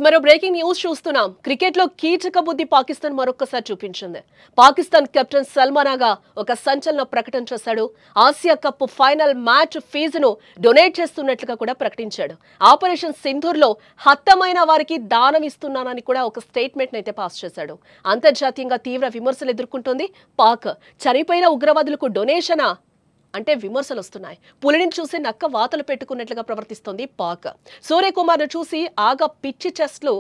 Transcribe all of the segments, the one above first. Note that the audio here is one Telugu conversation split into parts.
మరో బ్రేకింగ్ న్యూస్ చూస్తున్నాం. క్రికెట్ లో కీచక బుద్ధి పాకిస్తాన్ మరొకసారి చూపించింది. పాకిస్తాన్ కెప్టెన్ సల్మాన్ ఆగా ఒక సంచలన ప్రకటన చేశాడు. ఆసియా కప్ ఫైనల్ మ్యాచ్ ఫీజును డొనేట్ చేస్తున్నట్లుగా కూడా ప్రకటించాడు. ఆపరేషన్ సింధూర్ లో హతమైన వారికి దానం ఇస్తున్నానని కూడా ఒక స్టేట్మెంట్ అయితే పాస్ చేశాడు. అంతర్జాతీయంగా తీవ్ర విమర్శలు ఎదుర్కొంటోంది పాక్. చనిపోయిన ఉగ్రవాదులకు డొనేషనా అంటే విమర్శలు వస్తున్నాయి. పులిని చూసి నక్క వాతలు పెట్టుకున్నట్లుగా ప్రవర్తిస్తోంది పాక్. సూర్యకుమార్ ను చూసి ఆగా పిచ్చి చెస్ట్లు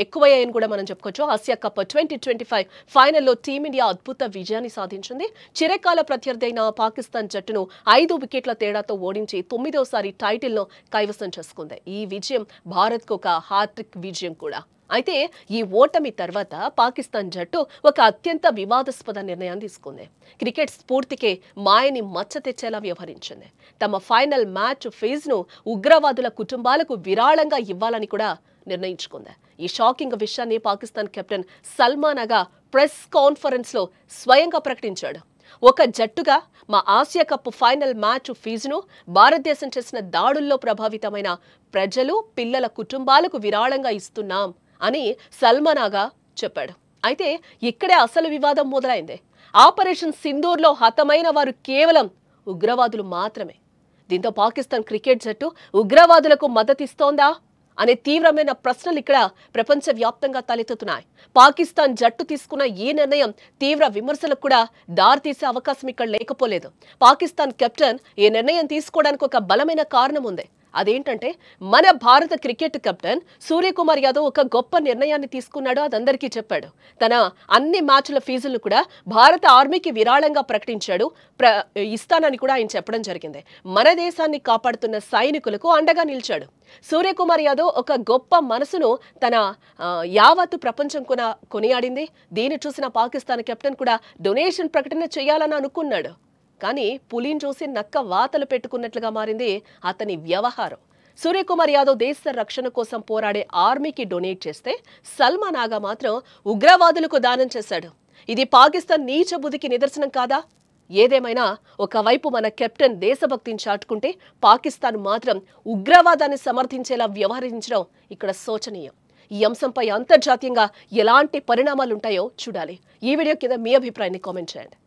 ఎక్కువయ్యాయని కూడా మనం చెప్పుకోవచ్చు. ఆసియా కప్ 2025 ఫైనల్లో టీమిండియా అద్భుత విజయాన్ని సాధించింది. చిరకాల ప్రత్యర్థి అయిన పాకిస్తాన్ జట్టును 5 వికెట్ల తేడాతో ఓడించి 9వసారి టైటిల్ను కైవసం చేసుకుంది. ఈ విజయం భారత్కు ఒక హ్యాట్రిక్ విజయం కూడా. అయితే ఈ ఓటమి తర్వాత పాకిస్తాన్ జట్టు ఒక అత్యంత వివాదాస్పద నిర్ణయాన్ని తీసుకుంది. క్రికెట్ స్ఫూర్తికే మాయని మచ్చ తెచ్చేలా వ్యవహరించింది. తమ ఫైనల్ మ్యాచ్ ఫీజును ఉగ్రవాదుల కుటుంబాలకు విరాళంగా ఇవ్వాలని కూడా నిర్ణయించుకుంది. ఈ షాకింగ్ విషయాన్ని పాకిస్తాన్ కెప్టెన్ సల్మాన్ ఆగా ప్రెస్ కాన్ఫరెన్స్ లో స్వయంగా ప్రకటించాడు. ఒక జట్టుగా మా ఆసియా కప్ ఫైనల్ మ్యాచ్ ఫీజును భారతదేశం చేసిన దాడుల్లో ప్రభావితమైన ప్రజలు, పిల్లల కుటుంబాలకు విరాళంగా ఇస్తున్నాం అని సల్మాన్ ఆగా చెప్పాడు. అయితే ఇక్కడే అసలు వివాదం మొదలైంది. ఆపరేషన్ సింధూర్లో హతమైన వారు కేవలం ఉగ్రవాదులు మాత్రమే. దీంతో పాకిస్తాన్ క్రికెట్ జట్టు ఉగ్రవాదులకు మద్దతిస్తోందా అనే తీవ్రమైన ప్రశ్నలు ఇక్కడ ప్రపంచవ్యాప్తంగా తలెత్తుతున్నాయి. పాకిస్తాన్ జట్టు తీసుకున్న ఈ నిర్ణయం తీవ్ర విమర్శలకు కూడా దారితీసే అవకాశం ఇక్కడ లేకపోలేదు. పాకిస్తాన్ కెప్టెన్ ఈ నిర్ణయం తీసుకోవడానికి ఒక బలమైన కారణం ఉంది. అదేంటంటే మన భారత క్రికెట్ కెప్టెన్ సూర్యకుమార్ యాదవ్ ఒక గొప్ప నిర్ణయాన్ని తీసుకున్నాడు. అదందరికీ చెప్పాడు. తన అన్ని మ్యాచ్ల ఫీజులను కూడా భారత ఆర్మీకి విరాళంగా ప్రకటించాడు. ఇస్తానని కూడా ఆయన చెప్పడం జరిగింది. మన దేశాన్ని కాపాడుతున్న సైనికులకు అండగా నిలిచాడు. సూర్యకుమార్ యాదవ్ ఒక గొప్ప మనసును తన యావత్తు ప్రపంచం కొనియాడింది. దీన్ని చూసిన పాకిస్తాన్ కెప్టెన్ కూడా డొనేషన్ ప్రకటన చేయాలని అనుకున్నాడు. కానీ పులిని చూసి నక్క వాతలు పెట్టుకున్నట్లుగా మారింది అతని వ్యవహారం. సూర్యకుమార్ యాదవ్ దేశ రక్షణ కోసం పోరాడే ఆర్మీకి డొనేట్ చేస్తే సల్మాన్ ఆగా మాత్రం ఉగ్రవాదులకు దానం చేశాడు. ఇది పాకిస్తాన్ నీచ బుద్ధికి నిదర్శనం కాదా? ఏదేమైనా ఒకవైపు మన కెప్టెన్ దేశభక్తిని చాటుకుంటే పాకిస్తాన్ మాత్రం ఉగ్రవాదాన్ని సమర్థించేలా వ్యవహరించడం ఇక్కడ శోచనీయం. ఈ అంశంపై అంతర్జాతీయంగా ఎలాంటి పరిణామాలుంటాయో చూడాలి. ఈ వీడియో కింద మీ అభిప్రాయాన్ని కామెంట్ చేయండి.